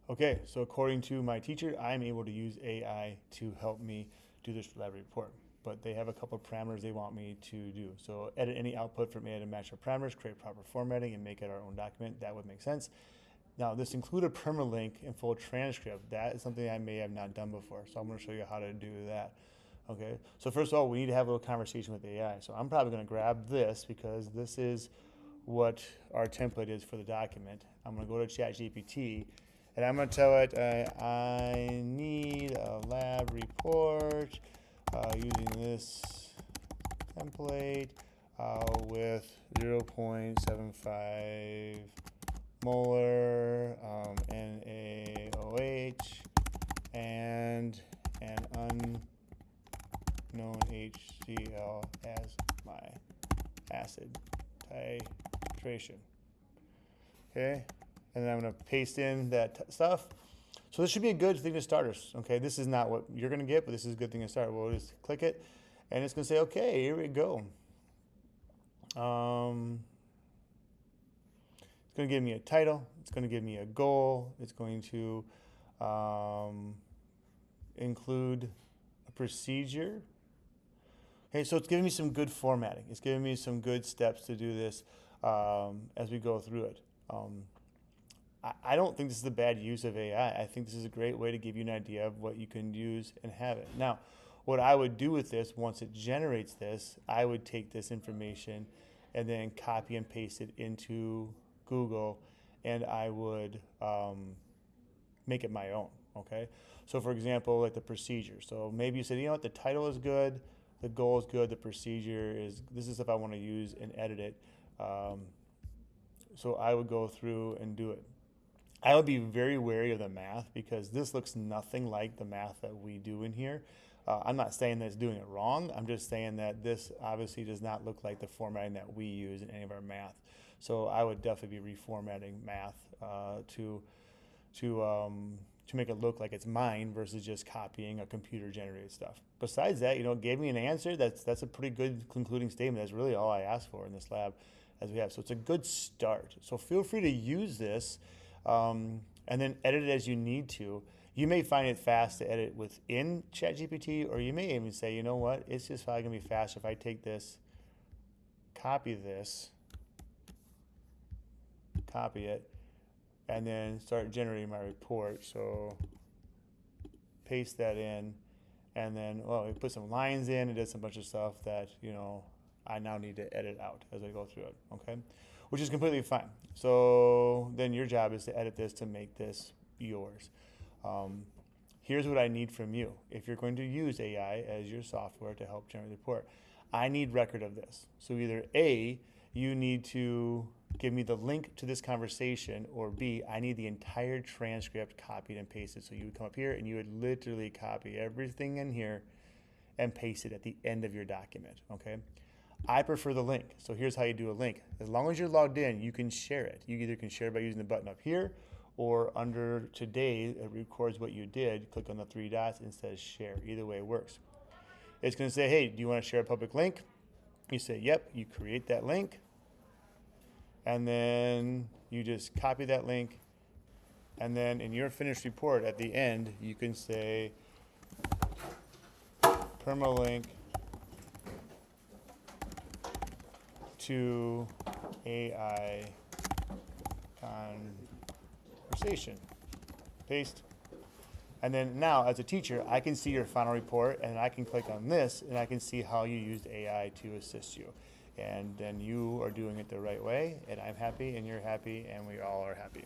Okay, so according to my teacher, I'm able to use AI to help me do this lab report. But they have a couple of parameters they want me to do. So edit any output from AI to match our parameters, create proper formatting, and make it our own document. That would make sense. Now, this included permalink and full transcript. That is something I may have not done before. So I'm going to show you how to do that. Okay, so first of all, we need to have a little conversation with AI. So I'm probably going to grab this because this is what our template is for the document. I'm going to go to ChatGPT and I'm going to tell it I need a lab report using this template with 0.75 molar NaOH and an unknown HCl as my acid titration. Okay, and then I'm going to paste in that stuff. So this should be a good thing to start us. Okay, this is not what you're going to get, but this is a good thing to start. We'll just click it, and it's going to say, okay, here we go. It's going to give me a title. It's going to give me a goal. It's going to include a procedure. Okay, so it's giving me some good formatting. It's giving me some good steps to do this as we go through it. I don't think this is a bad use of AI. I think this is a great way to give you an idea of what you can use and have it. Now, what I would do with this, once it generates this, I would take this information and then copy and paste it into Google, and I would make it my own, okay? So for example, like the procedure. So maybe you said, you know what, the title is good, the goal is good, the procedure is, this is stuff I want to use and edit it. So I would go through and do it. I would be very wary of the math because this looks nothing like the math that we do in here. I'm not saying that it's doing it wrong. I'm just saying that this obviously does not look like the formatting that we use in any of our math. So I would definitely be reformatting math to make it look like it's mine versus just copying a computer-generated stuff. Besides that, it gave me an answer. That's a pretty good concluding statement. That's really all I asked for in this lab as we have. So it's a good start. So feel free to use this and then edit it as you need to. You may find it fast to edit within ChatGPT, or you may even say, you know what, it's just probably gonna be faster if I take this, copy it, and then start generating my report. So paste that in, and then, well, we put some lines in, it does a bunch of stuff that, I now need to edit out as I go through it, okay? Which is completely fine. So then your job is to edit this to make this yours. Here's what I need from you. If you're going to use AI as your software to help generate the report, I need record of this. So either A, you need to give me the link to this conversation, or B, I need the entire transcript copied and pasted. So you would come up here and you would literally copy everything in here and paste it at the end of your document, okay? I prefer the link. So here's how you do a link. As long as you're logged in, you can share it. You either can share it by using the button up here, or under today, it records what you did. Click on the three dots and says share. Either way works. It's going to say, hey, do you want to share a public link? You say, yep. You create that link. And then you just copy that link. And then in your finished report at the end, you can say permalink to AI conversation. Paste. And then now, as a teacher, I can see your final report, and I can click on this, and I can see how you used AI to assist you. And then you are doing it the right way, and I'm happy, and you're happy, and we all are happy.